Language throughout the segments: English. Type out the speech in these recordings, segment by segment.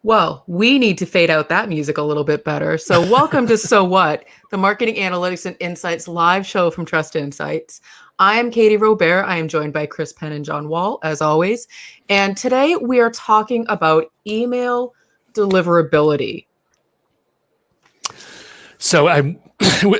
Well, we need to fade out that music a little bit better. So, welcome to So What, the Marketing Analytics and Insights live show from Trust Insights. I am Katie Robert. I am joined by Chris Penn and John Wall, as always. And today we are talking about email deliverability. So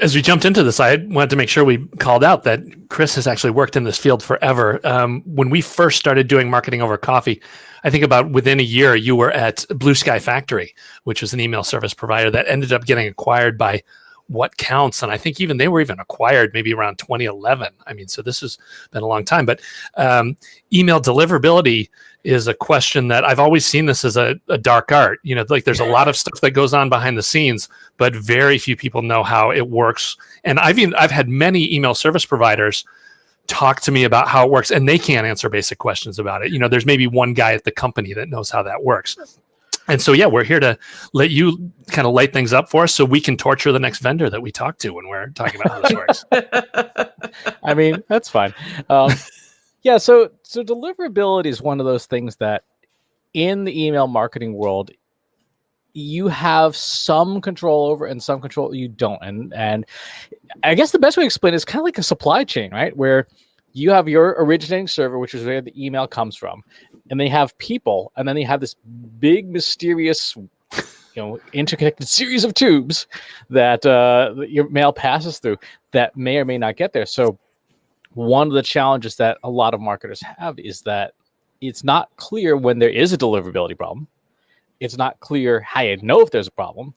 as we jumped into this, I wanted to make sure we called out that Chris has actually worked in this field forever. When we first started doing marketing over coffee, I think about within a year, you were at Blue Sky Factory, which was an email service provider that ended up getting acquired by What Counts. And I think even they were even acquired maybe around 2011. I mean, so this has been a long time. But email deliverability is a question that I've always seen this as a dark art. You know, like there's a lot of stuff that goes on behind the scenes, but very few people know how it works. And I've had many email service providers talk to me about how it works, and they can't answer basic questions about it. You know, there's maybe one guy at the company that knows how that works. And so, yeah, we're here to let you kind of light things up for us so we can torture the next vendor that we talk to when we're talking about how this works. I mean, that's fine. Yeah, so deliverability is one of those things that in the email marketing world, you have some control over and some control you don't. And I guess the best way to explain it is kind of like a supply chain, right? Where you have your originating server, which is where the email comes from, and they have people, and then you have this big, mysterious, interconnected series of tubes that your mail passes through that may or may not get there. So one of the challenges that a lot of marketers have is that it's not clear when there is a deliverability problem. It's not clear how you know if there's a problem.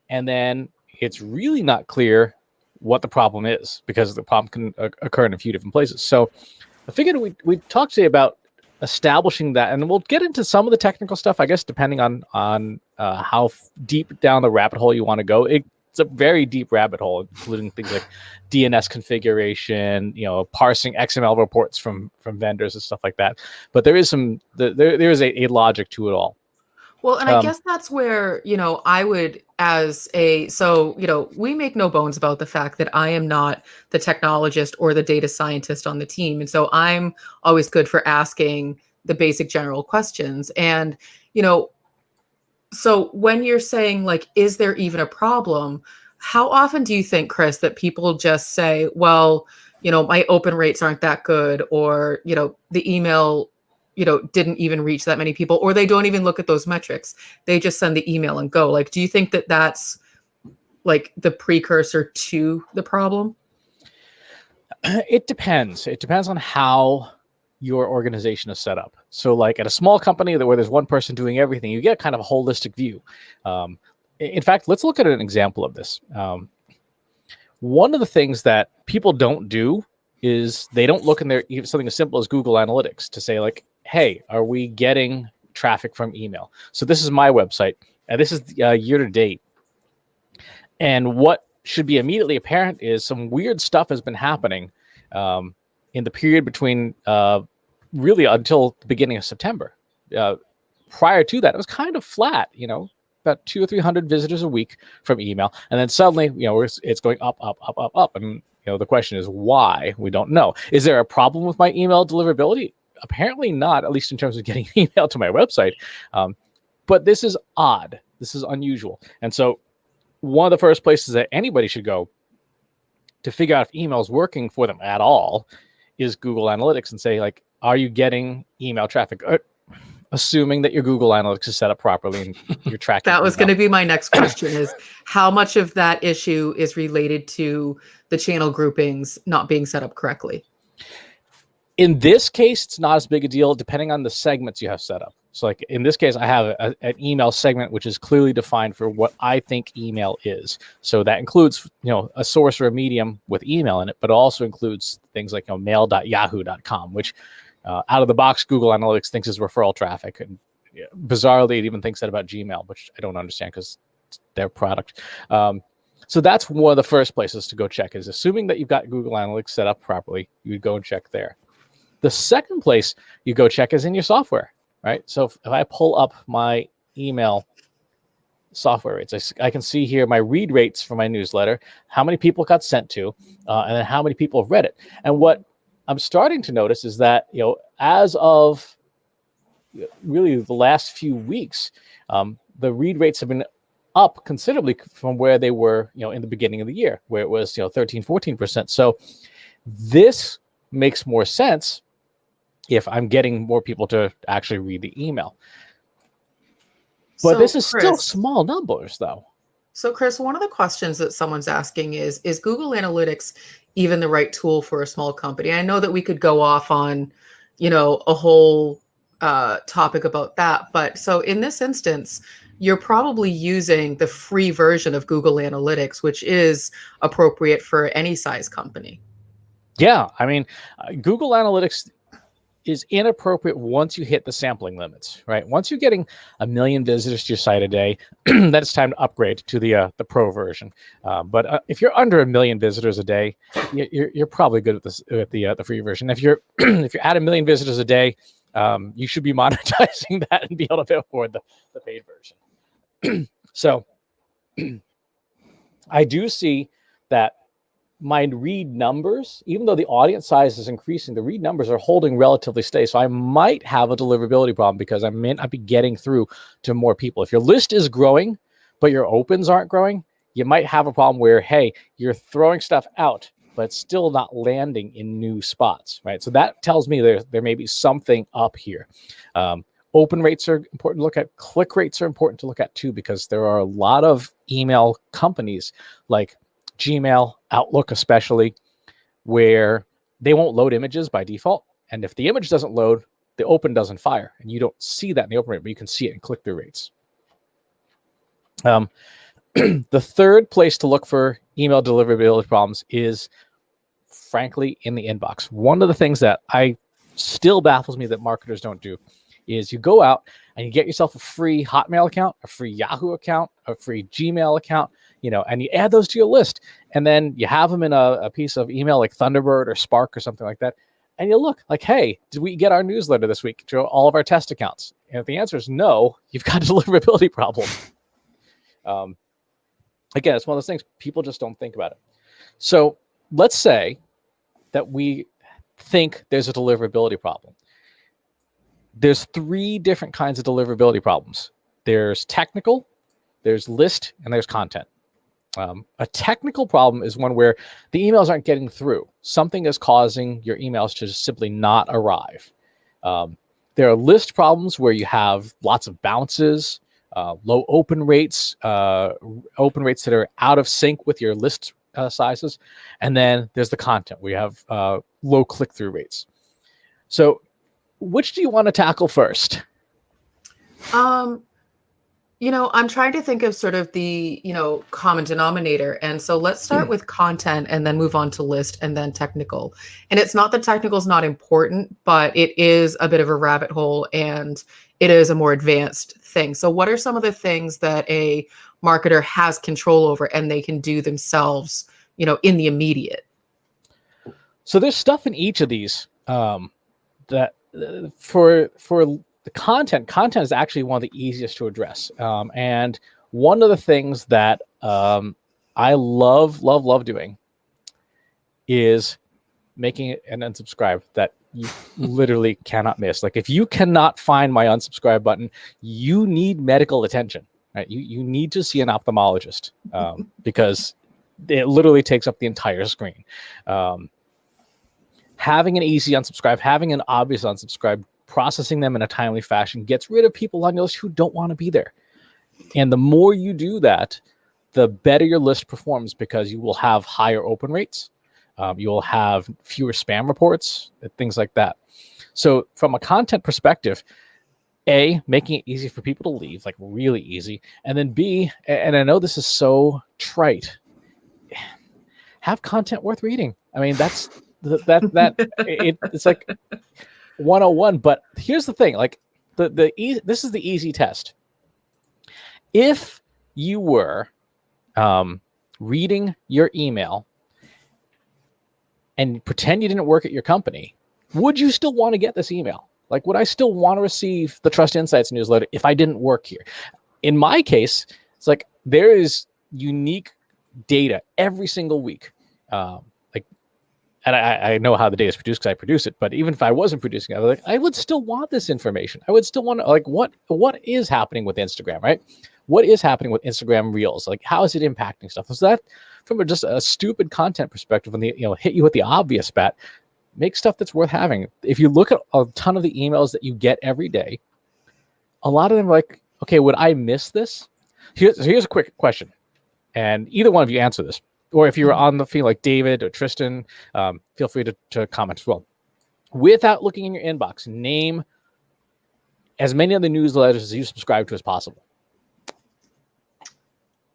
And then it's really not clear what the problem is, because the problem can occur in a few different places. So I figured we'd talk today about establishing that, and we'll get into some of the technical stuff, I guess, depending on how deep down the rabbit hole you want to go. It's a very deep rabbit hole, including things like DNS configuration, parsing XML reports from vendors and stuff like that. But there is there is a logic to it all. Well, and I guess that's where, I would we make no bones about the fact that I am not the technologist or the data scientist on the team. And so I'm always good for asking the basic general questions. And, so when you're saying, like, is there even a problem? How often do you think, Chris, that people just say, well, my open rates aren't that good, or, the email didn't even reach that many people, or they don't even look at those metrics. They just send the email and go. Like, do you think that that's like the precursor to the problem? It depends. It depends on how your organization is set up. So like at a small company where there's one person doing everything, you get kind of a holistic view. In fact, let's look at an example of this. One of the things that people don't do is they don't look in their something as simple as Google Analytics to say, like, hey, are we getting traffic from email? So this is my website, and this is year to date. And what should be immediately apparent is some weird stuff has been happening in the period between really until the beginning of September. Prior to that, it was kind of flat, about 200 or 300 visitors a week from email. And then suddenly, it's going up, up, up, up, up. And, the question is why? We don't know. Is there a problem with my email deliverability? Apparently not, at least in terms of getting email to my website. But this is odd. This is unusual. And so one of the first places that anybody should go to figure out if email is working for them at all is Google Analytics, and say, like, are you getting email traffic? Assuming that your Google Analytics is set up properly and you're tracking. That was going to be my next question, is how much of that issue is related to the channel groupings not being set up correctly? In this case, it's not as big a deal, depending on the segments you have set up. So like in this case, I have an email segment, which is clearly defined for what I think email is. So that includes, a source or a medium with email in it, but also includes things like mail.yahoo.com, which out of the box, Google Analytics thinks is referral traffic. And bizarrely, it even thinks that about Gmail, which I don't understand because it's their product. So that's one of the first places to go check, is assuming that you've got Google Analytics set up properly, you would go and check there. The second place you go check is in your software, right? So if I pull up my email software rates, I can see here my read rates for my newsletter, how many people got sent to, and then how many people have read it. And what I'm starting to notice is that, as of really the last few weeks, the read rates have been up considerably from where they were, in the beginning of the year, where it was, 13, 14%. So this makes more sense if I'm getting more people to actually read the email. But So, this is still Chris, small numbers, though. So, Chris, one of the questions that someone's asking is Google Analytics even the right tool for a small company? I know that we could go off on, a whole topic about that. But so in this instance, you're probably using the free version of Google Analytics, which is appropriate for any size company. Yeah, I mean, Google Analytics is inappropriate once you hit the sampling limits, right? Once you're getting 1 million visitors to your site a day, then it's time to upgrade to the pro version. But if you're under 1 million visitors a day, you're probably good with the free version. If you're if you're at 1 million visitors a day, you should be monetizing that and be able to afford the paid version. So I do see that my read numbers, even though the audience size is increasing, the read numbers are holding relatively steady. So I might have a deliverability problem because I may not be getting through to more people. If your list is growing, but your opens aren't growing, you might have a problem where, hey, you're throwing stuff out, but it's still not landing in new spots, right? So that tells me there may be something up here. Open rates are important to look at. Click rates are important to look at too, because there are a lot of email companies like Gmail, Outlook especially, where they won't load images by default. And if the image doesn't load, the open doesn't fire. And you don't see that in the open rate, but you can see it in click-through rates. The third place to look for email deliverability problems is, frankly, in the inbox. One of the things that still baffles me that marketers don't do is you go out and you get yourself a free Hotmail account, a free Yahoo account, a free Gmail account, and you add those to your list, and then you have them in a piece of email like Thunderbird or Spark or something like that, and you look like, hey, did we get our newsletter this week to all of our test accounts? And if the answer is no, you've got a deliverability problem. Again, it's one of those things people just don't think about it. So let's say that we think there's a deliverability problem. There's 3 different kinds of deliverability problems. There's technical, there's list, and there's content. A technical problem is one where the emails aren't getting through. Something is causing your emails to just simply not arrive. There are list problems where you have lots of bounces, low open rates that are out of sync with your list sizes. And then there's the content where you have low click-through rates. So which do you want to tackle first? I'm trying to think of sort of the, common denominator. And so let's start with content and then move on to list and then technical. And it's not that technical is not important, but it is a bit of a rabbit hole and it is a more advanced thing. So what are some of the things that a marketer has control over and they can do themselves, in the immediate? So there's stuff in each of these that for the content is actually one of the easiest to address. And one of the things that I love doing is making it an unsubscribe that you literally cannot miss. Like if you cannot find my unsubscribe button, you need medical attention, right? You need to see an ophthalmologist because it literally takes up the entire screen. Having an easy unsubscribe, having an obvious unsubscribe, processing them in a timely fashion gets rid of people on your list who don't want to be there. And the more you do that, the better your list performs because you will have higher open rates. You'll have fewer spam reports, things like that. So from a content perspective, A, making it easy for people to leave, like really easy. And then B, and I know this is so trite, have content worth reading. I mean, it's like 101. But here's the thing, like this is the easy test. If you were reading your email and pretend you didn't work at your company, would you still want to get this email? Like, would I still want to receive the Trust Insights newsletter if I didn't work here? In my case, it's like there is unique data every single week. And I know how the data is produced because I produce it. But even if I wasn't producing it, I would still want this information. I would still want to, like, what is happening with Instagram, right? what is happening with Instagram Reels? Like, how is it impacting stuff? So that, from just a stupid content perspective, when they hit you with the obvious bat, make stuff that's worth having. If you look at a ton of the emails that you get every day, a lot of them are like, okay, would I miss this? Here's a quick question, and either one of you answer this. Or if you're on the field like David or Tristan, feel free to comment as well. Without looking in your inbox, name as many of the newsletters as you subscribe to as possible.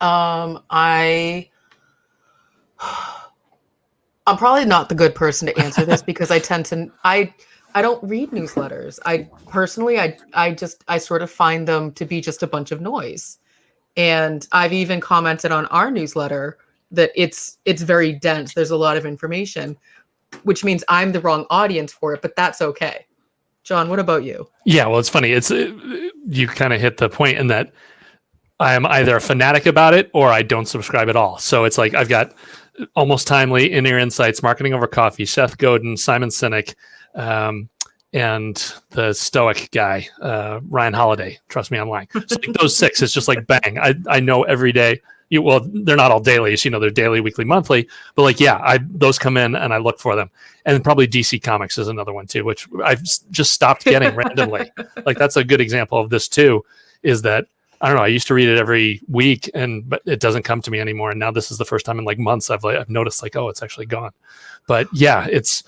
I'm probably not the good person to answer this because I tend to I don't read newsletters. I personally I sort of find them to be just a bunch of noise. And I've even commented on our newsletter that it's very dense. There's a lot of information, which means I'm the wrong audience for it, but that's okay. John, what about you? Yeah, well, it's funny. You kind of hit the point in that I am either a fanatic about it or I don't subscribe at all. So it's like I've got Almost Timely, In Ear Insights, Marketing Over Coffee, Seth Godin, Simon Sinek, and the Stoic guy, Ryan Holiday. Trust me, I'm lying. So like those 6, it's just like bang. I know every day. Well, they're not all dailies, they're daily, weekly, monthly, but like, yeah, those come in and I look for them. And probably DC Comics is another one too, which I've just stopped getting randomly. Like that's a good example of this too, is that, I don't know, I used to read it every week but it doesn't come to me anymore. And now this is the first time in like months I've noticed like, oh, it's actually gone. But yeah, it's,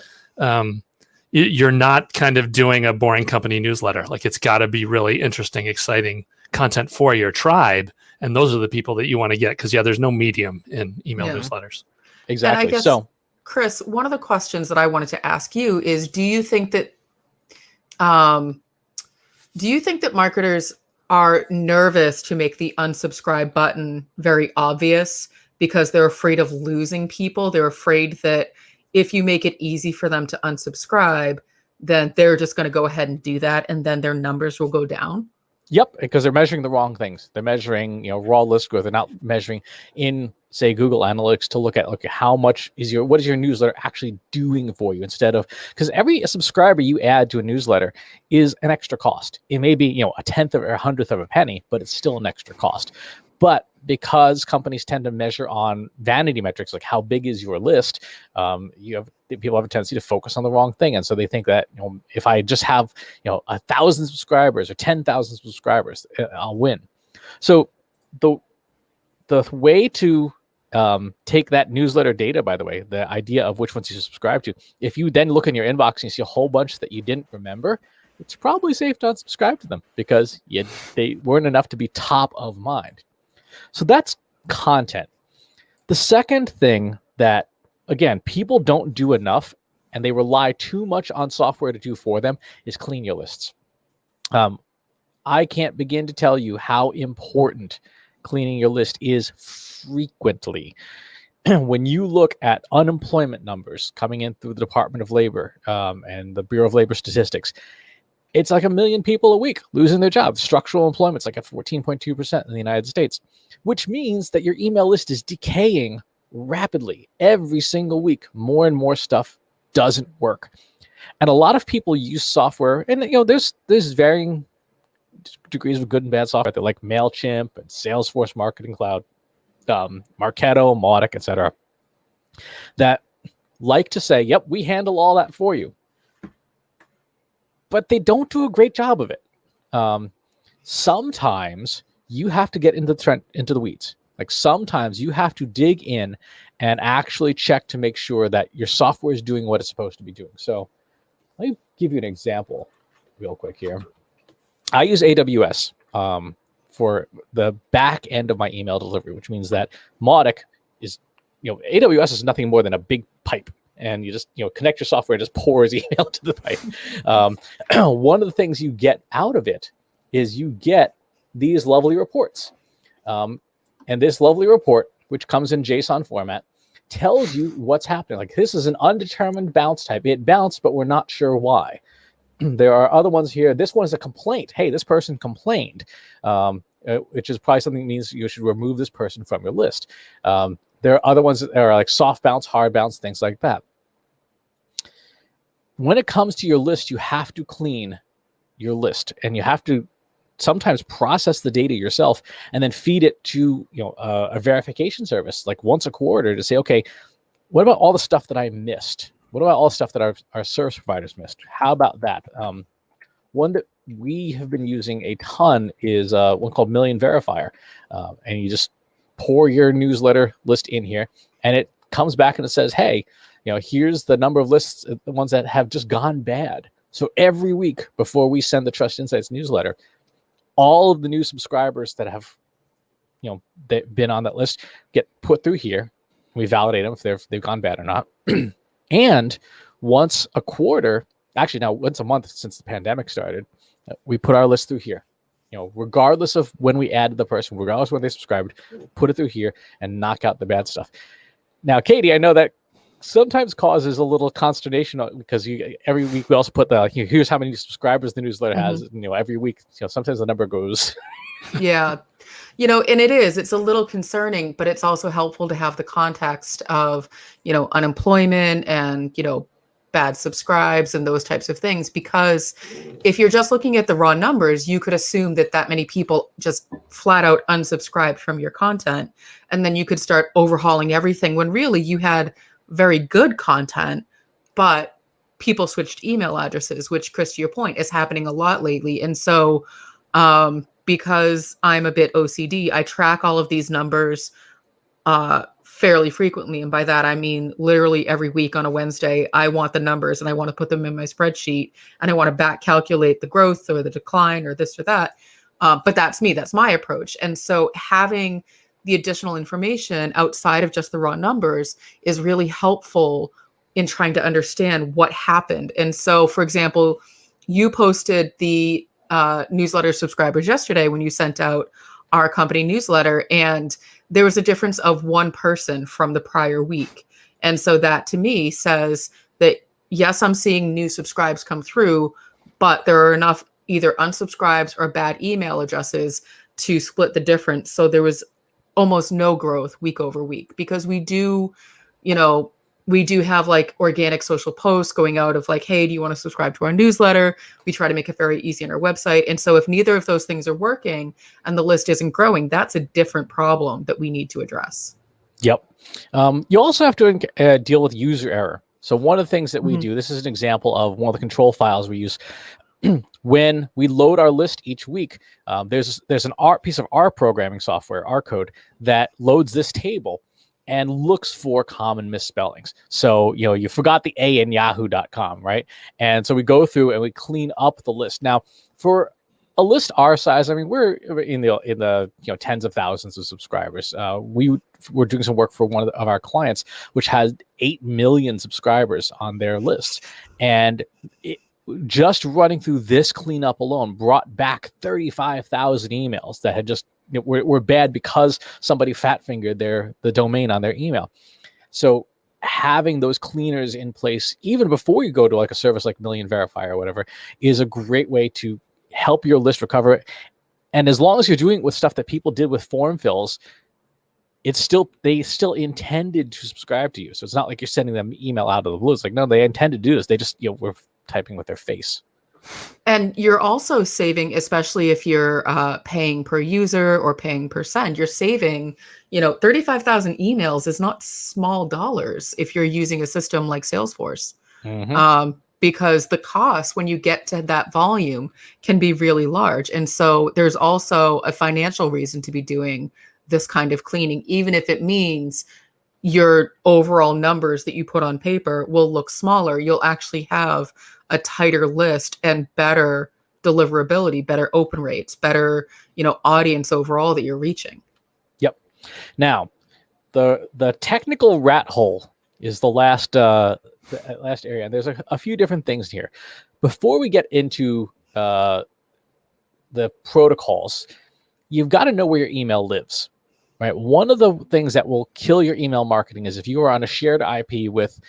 you're not kind of doing a boring company newsletter. Like it's got to be really interesting, exciting content for your tribe. And those are the people that you want to get because, yeah, there's no medium in email newsletters. Exactly. And I guess, Chris, one of the questions that I wanted to ask you is, do you think that marketers are nervous to make the unsubscribe button very obvious because they're afraid of losing people? They're afraid that if you make it easy for them to unsubscribe, then they're just going to go ahead and do that, and then their numbers will go down? Yep, because they're measuring the wrong things. They're measuring, raw list growth. They're not measuring in, say, Google Analytics to look at, how much what is your newsletter actually doing for you, instead of, because every subscriber you add to a newsletter is an extra cost. It may be, a tenth or a hundredth of a penny, but it's still an extra cost. But because companies tend to measure on vanity metrics, like how big is your list, people have a tendency to focus on the wrong thing. And so they think that, if I just have, 1,000 subscribers or 10,000 subscribers, I'll win. So the way to take that newsletter data, by the way, the idea of which ones you subscribe to, if you then look in your inbox and you see a whole bunch that you didn't remember, it's probably safe to unsubscribe to them because they weren't enough to be top of mind. So that's content. The second thing that, again, people don't do enough and they rely too much on software to do for them is clean your lists. I can't begin to tell you how important cleaning your list is frequently. When you look at unemployment numbers coming in through the Department of Labor and the Bureau of Labor Statistics, it's like 1 million people a week losing their jobs. Structural employment's like at 14.2% in the United States, which means that your email list is decaying rapidly every single week. More and more stuff doesn't work. And a lot of people use software, and there's varying degrees of good and bad software, like MailChimp and Salesforce Marketing Cloud, Marketo, Mautic, etc., that like to say, yep, we handle all that for you. But they don't do a great job of it. Sometimes you have to get into the weeds. Like sometimes you have to dig in and actually check to make sure that your software is doing what it's supposed to be doing. So let me give you an example real quick here. I use AWS for the back end of my email delivery, which means that Mautic is, AWS is nothing more than a big pipe. And you just, connect your software and just pours email to the pipe. One of the things you get out of it is you get these lovely reports. And this lovely report, which comes in JSON format, tells you what's happening. Like this is an undetermined bounce type. It bounced, but we're not sure why. There are other ones here. This one is a complaint. Hey, this person complained, which is probably something that means you should remove this person from your list. There are other ones that are like soft bounce, hard bounce, things like that. When it comes to your list, you have to clean your list, and you have to sometimes process the data yourself and then feed it to a verification service like once a quarter to say, okay, what about all the stuff that I missed? What about all the stuff that our service providers missed? How about that? One that we have been using a ton is one called Million Verifier. And you just pour your newsletter list in here, and it comes back and it says, hey, here's the number of lists, the ones that have just gone bad. So every week before we send the Trust Insights newsletter, all of the new subscribers that have been on that list get put through here. We validate them if they've gone bad or not. And once a quarter, actually now once a month since the pandemic started, we put our list through here. Regardless of when we added the person, regardless of when they subscribed, put it through here and knock out the bad stuff. Now, Katie, I know that sometimes causes a little consternation because every week we also put here's how many subscribers the newsletter has. And, every week, sometimes the number goes. Yeah. And it's a little concerning, but it's also helpful to have the context of, unemployment and, bad subscribes and those types of things, because if you're just looking at the raw numbers, you could assume that many people just flat out unsubscribed from your content. And then you could start overhauling everything when really you had very good content, but people switched email addresses, which, Chris, to your point, is happening a lot lately. And so, because I'm a bit OCD, I track all of these numbers fairly frequently. And by that, I mean, literally every week on a Wednesday, I want the numbers and I want to put them in my spreadsheet and I want to back calculate the growth or the decline or this or that. But that's me, that's my approach. And so having the additional information outside of just the raw numbers is really helpful in trying to understand what happened. And so, for example, you posted the newsletter subscribers yesterday when you sent out our company newsletter, and there was a difference of one person from the prior week. And so that to me says that, yes, I'm seeing new subscribes come through, but there are enough either unsubscribes or bad email addresses to split the difference. So there was almost no growth week over week, because we do have like organic social posts going out of like, hey, do you want to subscribe to our newsletter? We try to make it very easy on our website. And so if neither of those things are working and the list isn't growing, that's a different problem that we need to address. Yep. You also have to deal with user error. So one of the things that we do, this is an example of one of the control files we use. When we load our list each week, there's an piece of R programming software, R code, that loads this table and looks for common misspellings. So, you forgot the A in yahoo.com, right? And so we go through and we clean up the list. Now, for a list our size, I mean, we're in the tens of thousands of subscribers. We were doing some work for one of our clients, which has 8 million subscribers on their list. And just running through this cleanup alone brought back 35,000 emails that had just were bad because somebody fat fingered the domain on their email. So having those cleaners in place even before you go to like a service like Million Verifier or whatever is a great way to help your list recover. And as long as you're doing it with stuff that people did with form fills, they still intended to subscribe to you. So it's not like you're sending them email out of the blue. It's like, no, they intended to do this. They just were typing with their face. And you're also saving, especially if you're paying per user or paying per send, you're saving, 35,000 emails is not small dollars if you're using a system like Salesforce. Because the cost when you get to that volume can be really large. And so there's also a financial reason to be doing this kind of cleaning, even if it means your overall numbers that you put on paper will look smaller. You'll actually have a tighter list and better deliverability, better open rates, better, audience overall that you're reaching. Yep. Now, the technical rat hole is the last area. And there's a few different things here. Before we get into the protocols, you've got to know where your email lives. Right. One of the things that will kill your email marketing is if you are on a shared IP with,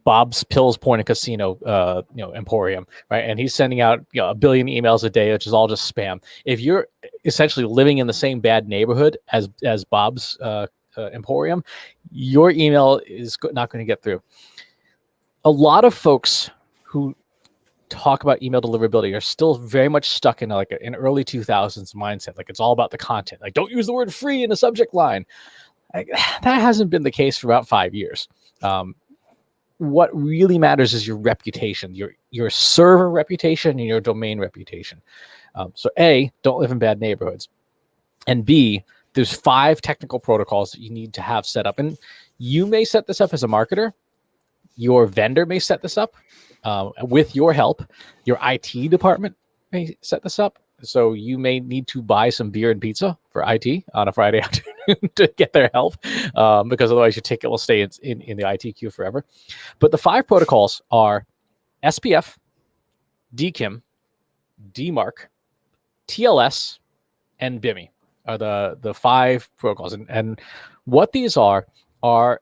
Bob's Pills Point and Casino, Emporium, right, and he's sending out 1 billion emails a day, which is all just spam. If you're essentially living in the same bad neighborhood as Bob's Emporium, your email is not going to get through. A lot of folks who talk about email deliverability are still very much stuck in like an early 2000s mindset. Like it's all about the content. Like don't use the word free in the subject line. Like, that hasn't been the case for about 5 years. What really matters is your reputation, your server reputation and your domain reputation. So A, don't live in bad neighborhoods. And B, there's 5 technical protocols that you need to have set up. And you may set this up as a marketer. Your vendor may set this up with your help. Your IT department may set this up. So you may need to buy some beer and pizza for IT on a Friday afternoon to get their help, because otherwise your ticket will stay in the IT queue forever. But the 5 protocols are SPF, DKIM, Dmarc, TLS, and BIMI are the 5 protocols. And what these are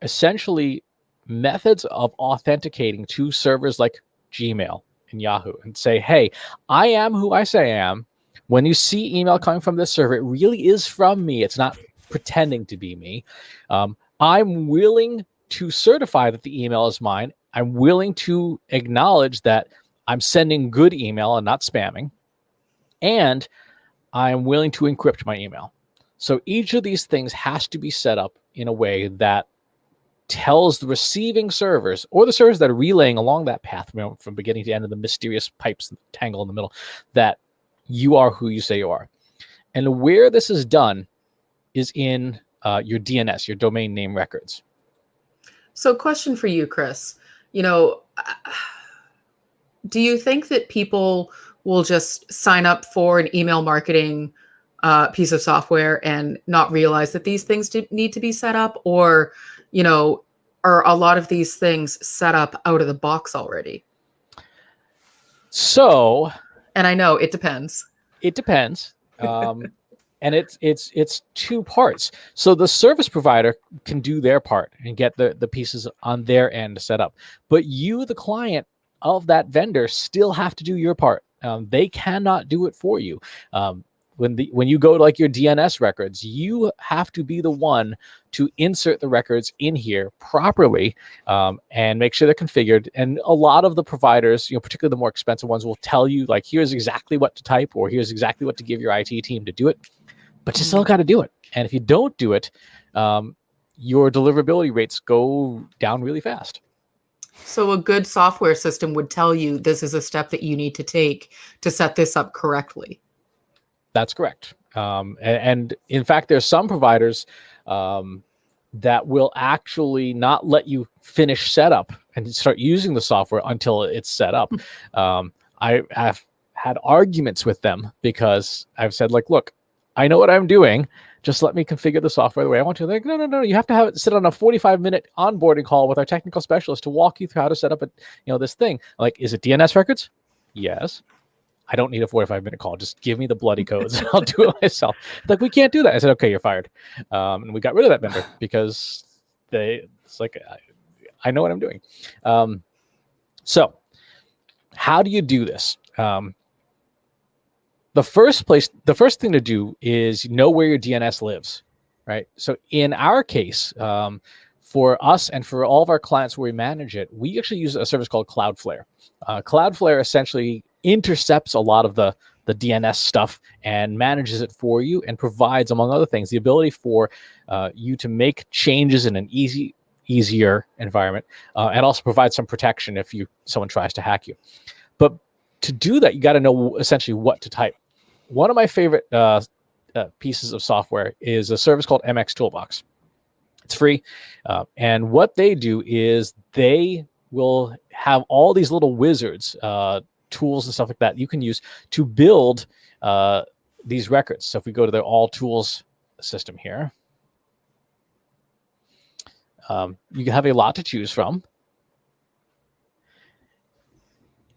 essentially methods of authenticating to servers like Gmail and Yahoo and say, hey, I am who I say I am. When you see email coming from this server, it really is from me. It's not pretending to be me. I'm willing to certify that the email is mine. I'm willing to acknowledge that I'm sending good email and not spamming. And I'm willing to encrypt my email. So each of these things has to be set up in a way that tells the receiving servers or the servers that are relaying along that path from beginning to end of the mysterious pipes tangle in the middle that you are who you say you are. And where this is done is in your DNS, your domain name records. So question for you, Chris. Do you think that people will just sign up for an email marketing piece of software and not realize that these things need to be set up? Or, are a lot of these things set up out of the box already? So... And I know it depends. It depends. And it's 2 parts. So the service provider can do their part and get the pieces on their end set up. But you, the client of that vendor, still have to do your part. They cannot do it for you. When you go to like your DNS records, you have to be the one to insert the records in here properly and make sure they're configured. And a lot of the providers, particularly the more expensive ones, will tell you like, here's exactly what to type or here's exactly what to give your IT team to do it. But you still got to do it. And if you don't do it, your deliverability rates go down really fast. So a good software system would tell you this is a step that you need to take to set this up correctly. That's correct. And in fact, there's some providers that will actually not let you finish setup and start using the software until it's set up. I have had arguments with them because I've said, like, look, I know what I'm doing. Just let me configure the software the way I want to. They're like, no. You have to have it sit on a 45-minute onboarding call with our technical specialist to walk you through how to set up this thing. Like, is it DNS records? Yes. I don't need a 45-minute call. Just give me the bloody codes. I'll do it myself. Like, we can't do that. I said, okay, you're fired. And we got rid of that vendor because it's like, I know what I'm doing. So how do you do this? The first thing to do is know where your DNS lives, right? So in our case, for us and for all of our clients where we manage it, we actually use a service called Cloudflare. Cloudflare essentially intercepts a lot of the DNS stuff and manages it for you and provides, among other things, the ability for you to make changes in an easier environment and also provide some protection if someone tries to hack you. But to do that, you got to know essentially what to type. One of my favorite pieces of software is a service called Mxtoolbox. It's free. And what they do is they will have all these little wizards, tools and stuff like that you can use to build these records. So if we go to their all tools system here, you have a lot to choose from.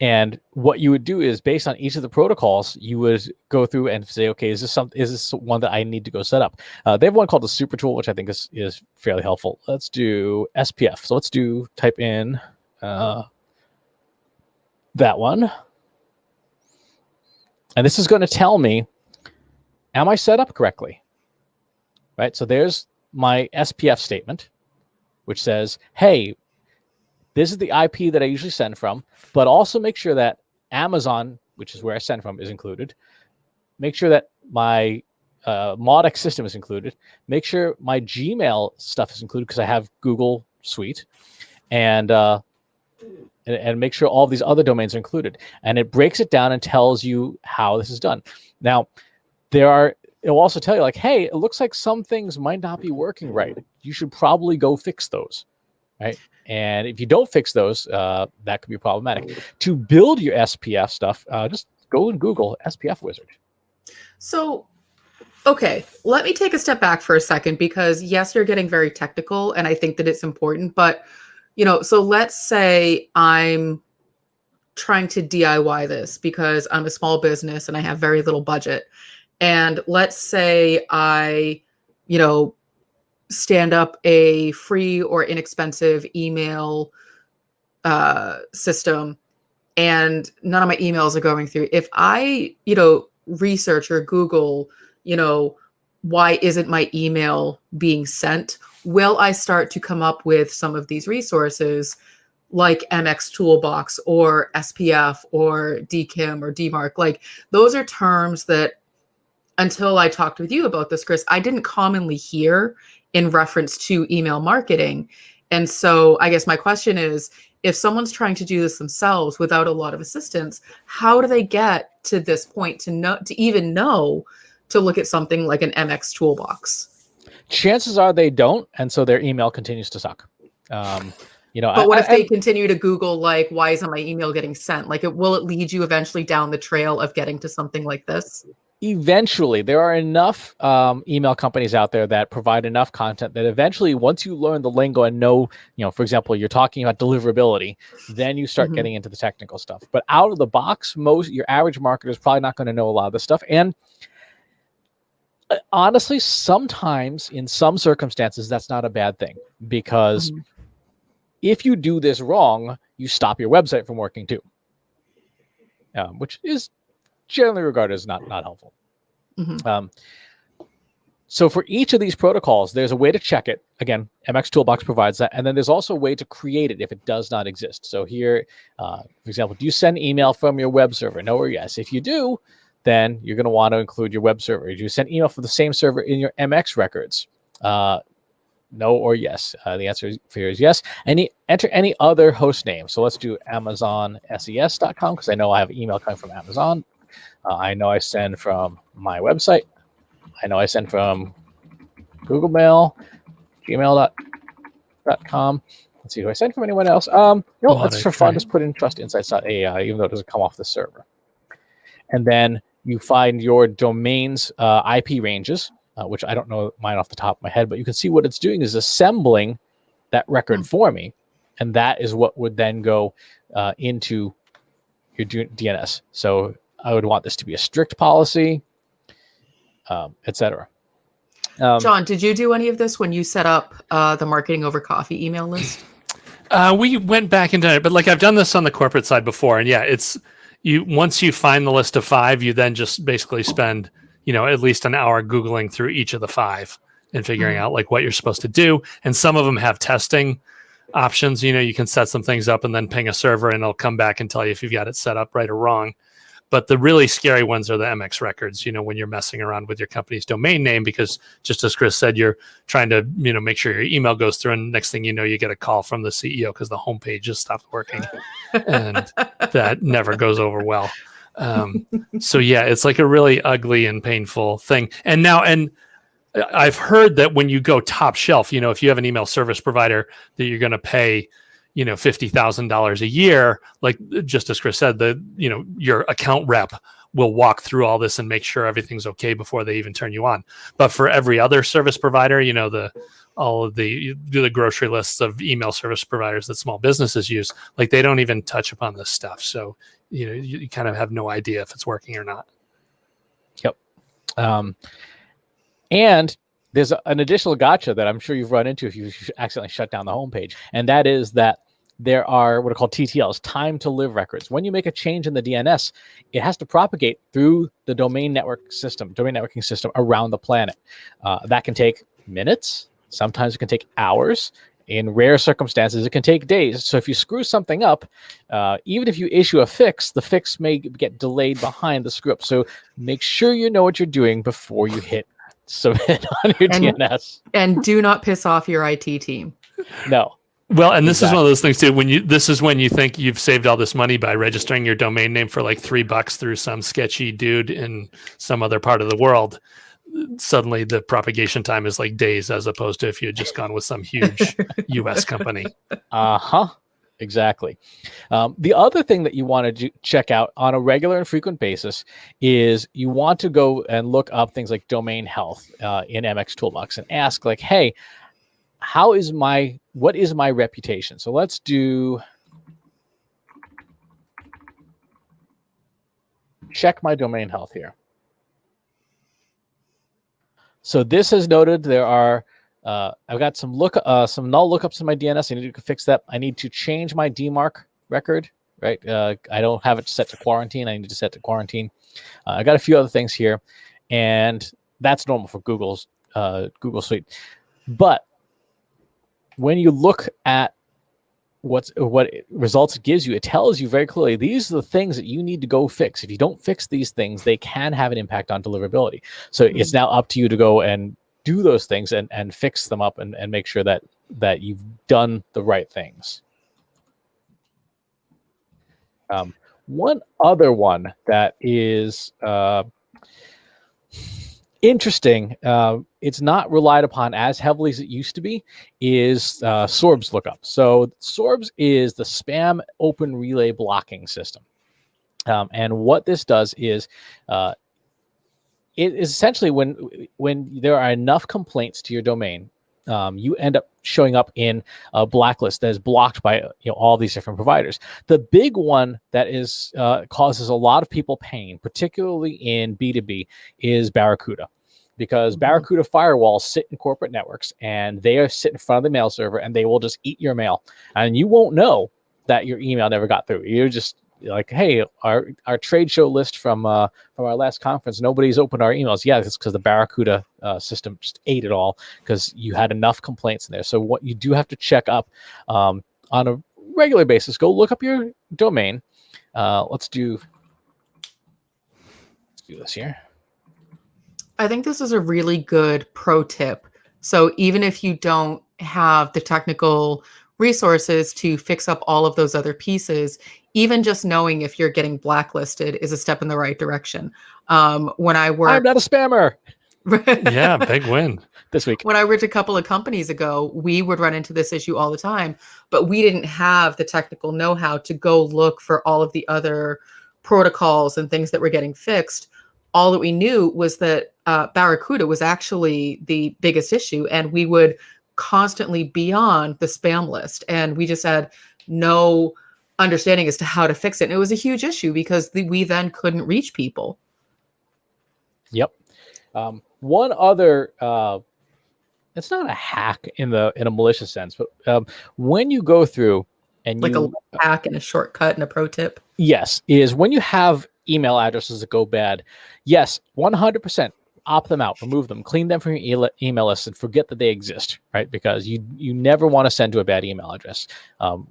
And what you would do is, based on each of the protocols, you would go through and say, okay, is this one that I need to go set up? They have one called the Super Tool, which I think is fairly helpful. Let's do SPF. So let's type in that one. And this is going to tell me, am I set up correctly? Right? So there's my SPF statement, which says, hey, this is the IP that I usually send from, but also make sure that Amazon, which is where I send from, is included. Make sure that my Mautic system is included. Make sure my Gmail stuff is included because I have Google Suite, and make sure all these other domains are included. And it breaks it down and tells you how this is done. Now, it will also tell you like, hey, it looks like some things might not be working right. You should probably go fix those, right? And if you don't fix those, that could be problematic. To build your SPF stuff, just go and Google SPF Wizard. So, okay, let me take a step back for a second, because yes, you're getting very technical and I think that it's important, but so let's say I'm trying to DIY this because I'm a small business and I have very little budget. And let's say I, stand up a free or inexpensive email system, and none of my emails are going through. If I, research or Google, why isn't my email being sent? Will I start to come up with some of these resources like Mxtoolbox or SPF or DKIM or Dmarc? Like, those are terms that, until I talked with you about this, Chris, I didn't commonly hear in reference to email marketing. And so I guess my question is, if someone's trying to do this themselves without a lot of assistance, how do they get to this point to even know to look at something like an Mxtoolbox? Chances are they don't, and so their email continues to suck. But what if they continue to Google, like, why isn't my email getting sent? Like, will it lead you eventually down the trail of getting to something like this? Eventually, there are enough email companies out there that provide enough content that eventually, once you learn the lingo and know, for example, you're talking about deliverability, then you start getting into the technical stuff. But out of the box, your average marketer is probably not going to know a lot of this stuff. And honestly, sometimes in some circumstances, that's not a bad thing, because if you do this wrong, you stop your website from working too, which is generally regarded as not helpful. So for each of these protocols, there's a way to check it. Again, Mxtoolbox provides that. And then there's also a way to create it if it does not exist. So here, for example, do you send email from your web server? No or yes. If you do, then you're going to want to include your web server. Do you send email from the same server in your MX records? No or yes. The answer here is yes. Enter any other host name. So let's do AmazonSES.com, because I know I have email coming from Amazon. I know I send from my website. I know I send from Google Mail, gmail.com. Let's see, do I send from anyone else? That's for fun. Just put in trustinsights.ai, even though it doesn't come off the server. And then you find your domain's IP ranges, which I don't know mine off the top of my head, but you can see what it's doing is assembling that record for me. And that is what would then go into your DNS. So I would want this to be a strict policy, etc. John, did you do any of this when you set up the Marketing Over Coffee email list? We went back into it, but like I've done this on the corporate side before, and yeah, it's once you find the list of 5, you then just basically spend at least an hour Googling through each of the 5 and figuring out like what you're supposed to do. And some of them have testing options. You can set some things up and then ping a server, and it'll come back and tell you if you've got it set up right or wrong. But the really scary ones are the MX records, when you're messing around with your company's domain name, because just as Chris said, you're trying to, make sure your email goes through, and next thing you know, you get a call from the CEO because the homepage just stopped working, and that never goes over well. So yeah, it's like a really ugly and painful thing. And I've heard that when you go top shelf, if you have an email service provider that you're going to pay, $50,000 a year, like just as Chris said, your account rep will walk through all this and make sure everything's okay before they even turn you on. But for every other service provider, all of the grocery lists of email service providers that small businesses use, like they don't even touch upon this stuff. So, you kind of have no idea if it's working or not. Yep. And there's an additional gotcha that I'm sure you've run into if you accidentally shut down the homepage. And that is that there are what are called TTLs, time to live records. When you make a change in the DNS, it has to propagate through the domain networking system around the planet. That can take minutes. Sometimes it can take hours. In rare circumstances, it can take days. So if you screw something up, even if you issue a fix, the fix may get delayed behind the screw up. So make sure you know what you're doing before you hit submit on your DNS. And do not piss off your IT team. No. Well, and this is one of those things too. This is when you think you've saved all this money by registering your domain name for like $3 through some sketchy dude in some other part of the world. Suddenly the propagation time is like days, as opposed to if you had just gone with some huge US company. Exactly. The other thing that you want to check out on a regular and frequent basis is you want to go and look up things like domain health in Mxtoolbox and ask like, hey, what is my reputation? So let's do check my domain health here. So this is noted. There are I've got some null lookups in my DNS. I need to fix that. I need to change my Dmarc record. Right, I don't have it set to quarantine. I need to set to quarantine. I got a few other things here, and that's normal for Google's Google Suite. But when you look at what results it gives you, it tells you very clearly these are the things that you need to go fix. If you don't fix these things, they can have an impact on deliverability. So it's now up to you to go and do those things and fix them up and make sure that you've done the right things. One other one that is interesting, it's not relied upon as heavily as it used to be, is SORBS lookup. So SORBS is the spam open relay blocking system. And what this does is it is essentially when there are enough complaints to your domain, you end up showing up in a blacklist that is blocked by all these different providers. The big one that is causes a lot of people pain, particularly in B2B, is Barracuda, because Barracuda firewalls sit in corporate networks and they are sit in front of the mail server and they will just eat your mail, and you won't know that your email never got through. You're just like, hey, our trade show list from our last conference, nobody's opened our emails. Yeah, it's because the Barracuda system just ate it all because you had enough complaints in there. So what you do have to check up on a regular basis, go look up your domain. Let's do this here. I think this is a really good pro tip. So even if you don't have the technical resources to fix up all of those other pieces, even just knowing if you're getting blacklisted is a step in the right direction. When I worked, I'm not a spammer. Yeah, big win this week. When I worked a couple of companies ago, we would run into this issue all the time, but we didn't have the technical know-how to go look for all of the other protocols and things that were getting fixed. All that we knew was that Barracuda was actually the biggest issue, and we would constantly be on the spam list, and we just had no understanding as to how to fix it. And it was a huge issue because we then couldn't reach people. Yep. One other, it's not a hack in a malicious sense, but when you go through and like a hack and a shortcut and a pro tip. Yes, is when you have email addresses that go bad. Yes, 100%. Opt them out, remove them, clean them from your email list, and forget that they exist, right? Because you never want to send to a bad email address.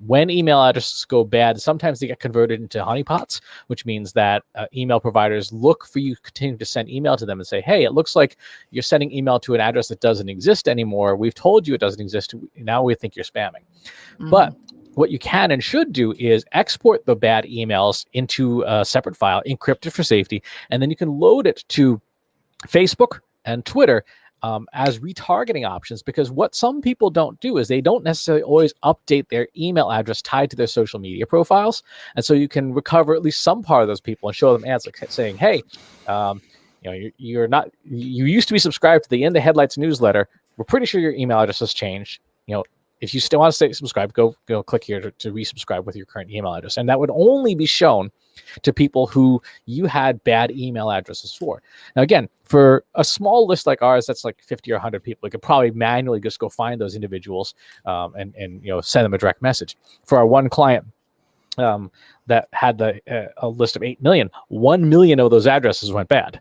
When email addresses go bad, sometimes they get converted into honeypots, which means that email providers look for you to continue to send email to them and say, hey, it looks like you're sending email to an address that doesn't exist anymore. We've told you it doesn't exist. Now we think you're spamming. Mm-hmm. But what you can and should do is export the bad emails into a separate file, encrypt it for safety, and then you can load it to Facebook and Twitter as retargeting options, because what some people don't do is they don't necessarily always update their email address tied to their social media profiles. And so you can recover at least some part of those people and show them ads like saying, hey, you used to be subscribed to the In the Headlights newsletter. We're pretty sure your email address has changed. If you still want to stay subscribed, go click here to resubscribe with your current email address. And that would only be shown to people who you had bad email addresses for. Now, again, for a small list like ours, that's like 50 or 100 people. You could probably manually just go find those individuals and send them a direct message. For our one client that had a list of 8 million, 1 million of those addresses went bad.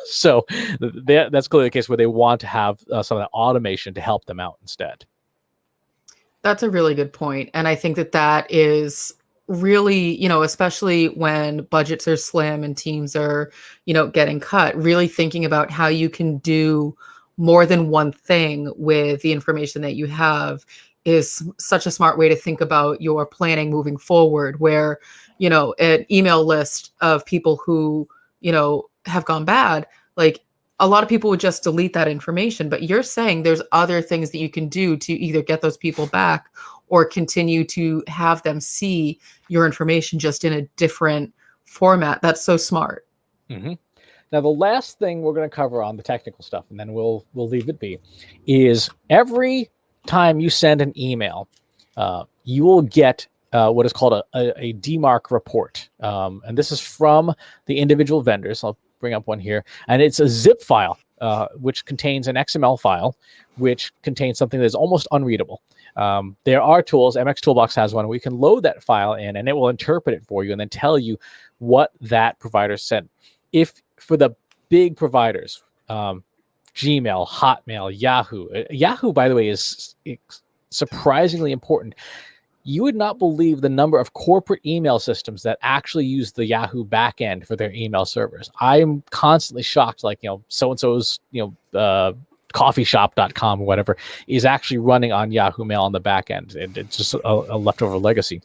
So that's clearly the case where they want to have some of that automation to help them out instead. That's a really good point. And I think that that is really, especially when budgets are slim and teams are, getting cut, really thinking about how you can do more than one thing with the information that you have is such a smart way to think about your planning moving forward, where, an email list of people who, have gone bad, like a lot of people would just delete that information, but you're saying there's other things that you can do to either get those people back or continue to have them see your information just in a different format. That's so smart. Mm-hmm. Now, the last thing we're going to cover on the technical stuff, and then we'll leave it be, is every time you send an email, you will get what is called a Dmarc report. And this is from the individual vendors. I'll bring up one here. And it's a zip file, which contains an XML file, which contains something that is almost unreadable. There are tools, Mxtoolbox has one, where you can load that file in and it will interpret it for you and then tell you what that provider sent. If for the big providers, Gmail, Hotmail, Yahoo. Yahoo, by the way, is surprisingly important. You would not believe the number of corporate email systems that actually use the Yahoo backend for their email servers. I'm constantly shocked, like, so-and-so's, coffeeshop.com or whatever is actually running on Yahoo Mail on the back end. And it's just a leftover legacy.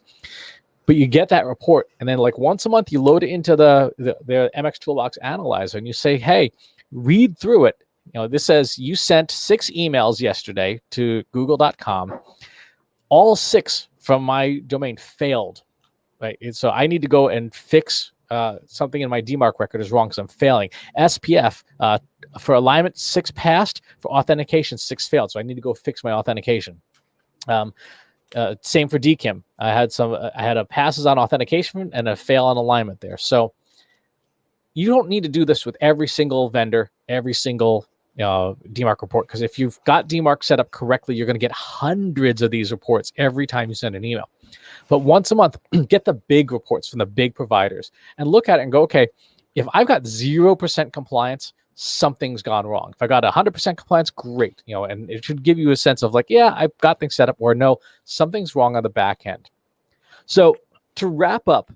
But you get that report, and then like once a month, you load it into the Mxtoolbox analyzer, and you say, hey, read through it. This says you sent 6 emails yesterday to google.com. All 6 from my domain failed, right? And so I need to go and fix something in my Dmarc record is wrong because I'm failing. SPF, for alignment, 6 passed. For authentication, 6 failed. So I need to go fix my authentication. Same for DKIM. I had a passes on authentication and a fail on alignment there. So you don't need to do this with every single vendor, every single Dmarc report, because if you've got Dmarc set up correctly, you're going to get hundreds of these reports every time you send an email. But once a month, get the big reports from the big providers and look at it and go, okay, if I've got 0% compliance, something's gone wrong. If I got 100% compliance, great. And it should give you a sense of like, yeah, I've got things set up, or no, something's wrong on the back end. So to wrap up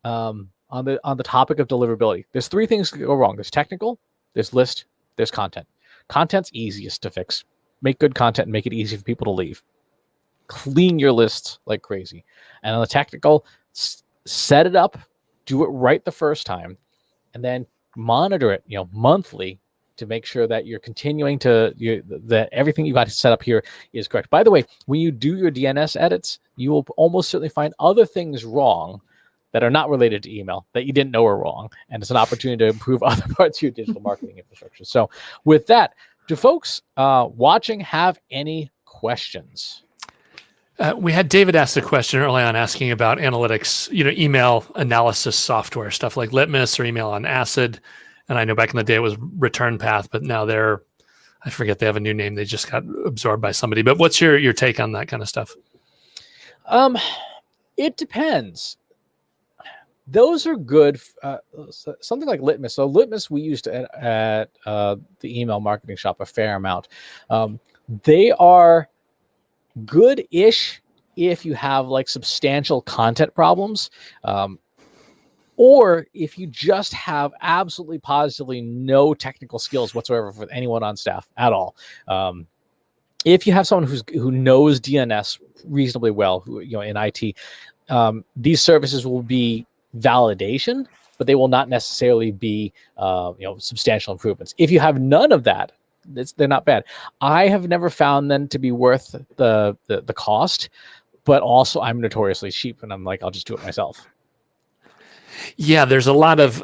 on the topic of deliverability, there's 3 things that go wrong. There's technical, there's list, there's content. Content's easiest to fix. Make good content and make it easy for people to leave. Clean your lists like crazy. And on the technical, set it up, do it right the first time, and then monitor it, monthly to make sure that you're continuing that everything you got set up here is correct. By the way, when you do your DNS edits, you will almost certainly find other things wrong that are not related to email that you didn't know were wrong. And it's an opportunity to improve other parts of your digital marketing infrastructure. So with that, do folks watching have any questions? We had David ask a question early on asking about analytics, email analysis software, stuff like Litmus or Email on Acid. And I know back in the day it was Return Path, but now I forget, they have a new name. They just got absorbed by somebody. But what's your take on that kind of stuff? It depends. Those are good. Something like Litmus. So Litmus we used at the email marketing shop a fair amount. They are good-ish if you have like substantial content problems, or if you just have absolutely positively no technical skills whatsoever with anyone on staff at all. If you have someone who knows DNS reasonably well, in IT, these services will be validation, but they will not necessarily be substantial improvements. If you have none of that, they're not bad. I have never found them to be worth the cost, but also I'm notoriously cheap, and I'm like, I'll just do it myself. Yeah, there's a lot of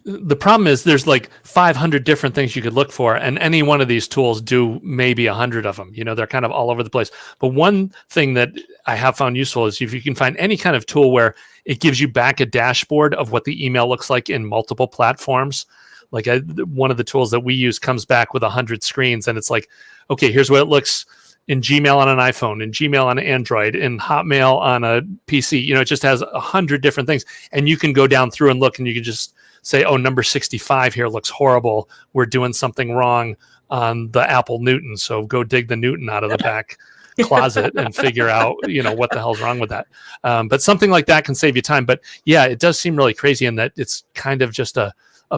the problem is there's like 500 different things you could look for, and any one of these tools do maybe 100 of them. They're kind of all over the place. But one thing that I have found useful is if you can find any kind of tool where it gives you back a dashboard of what the email looks like in multiple platforms. Like one of the tools that we use comes back with 100 screens, and it's like, okay, here's what it looks in Gmail on an iPhone, in Gmail on an Android, in Hotmail on a PC. It just has 100 different things, and you can go down through and look, and you can just say, oh, number 65 here looks horrible. We're doing something wrong on the Apple Newton, so go dig the Newton out of the back. closet and figure out, what the hell's wrong with that. But something like that can save you time. But yeah, it does seem really crazy in that it's kind of just a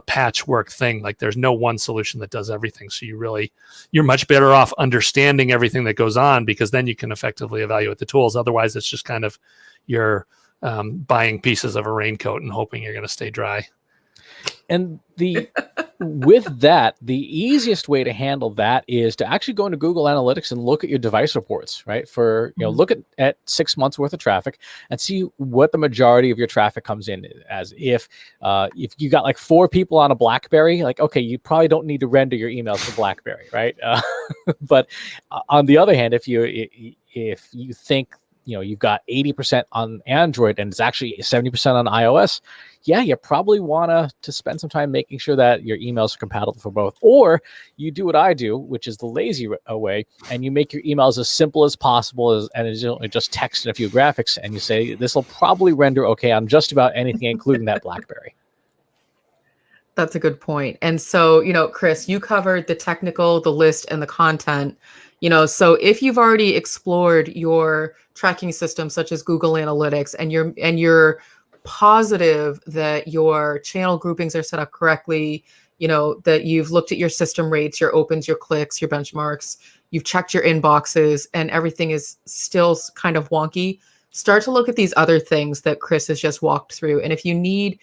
patchwork thing. Like there's no one solution that does everything. So you're much better off understanding everything that goes on, because then you can effectively evaluate the tools. Otherwise, it's just kind of buying pieces of a raincoat and hoping you're going to stay dry. And with that, the easiest way to handle that is to actually go into Google Analytics and look at your device reports, right? Look at 6 months worth of traffic and see what the majority of your traffic comes in as. If you got like 4 people on a BlackBerry, like, okay, you probably don't need to render your emails for BlackBerry, right? But on the other hand, if you think you've got 80% on Android and it's actually 70% on iOS, yeah, you probably want to spend some time making sure that your emails are compatible for both. Or you do what I do, which is the lazy way, and you make your emails as simple as possible, and it's just text and a few graphics, and you say, this will probably render okay on just about anything, including that BlackBerry. That's a good point. And so, Chris, you covered the technical, the list, and the content. So if you've already explored your tracking system, such as Google Analytics, and you're positive that your channel groupings are set up correctly, that you've looked at your system rates, your opens, your clicks, your benchmarks, you've checked your inboxes, and everything is still kind of wonky, start to look at these other things that Chris has just walked through. And if you need,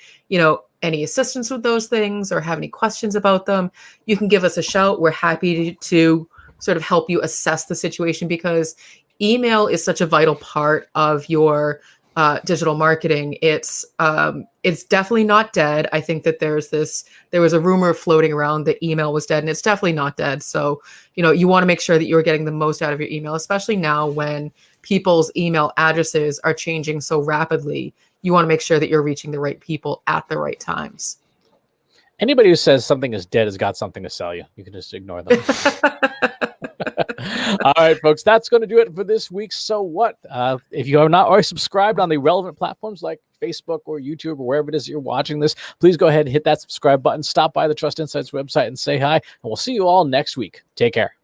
any assistance with those things or have any questions about them, you can give us a shout. We're happy to sort of help you assess the situation, because email is such a vital part of your digital marketing. It's definitely not dead. I think that there was a rumor floating around that email was dead, and it's definitely not dead. So, you want to make sure that you're getting the most out of your email, especially now when people's email addresses are changing so rapidly. You want to make sure that you're reaching the right people at the right times. Anybody who says something is dead has got something to sell you. You can just ignore them. All right, folks, that's going to do it for this week's So What? If you are not already subscribed on the relevant platforms like Facebook or YouTube or wherever it is you're watching this, please go ahead and hit that subscribe button. Stop by the Trust Insights website and say hi, and we'll see you all next week. Take care.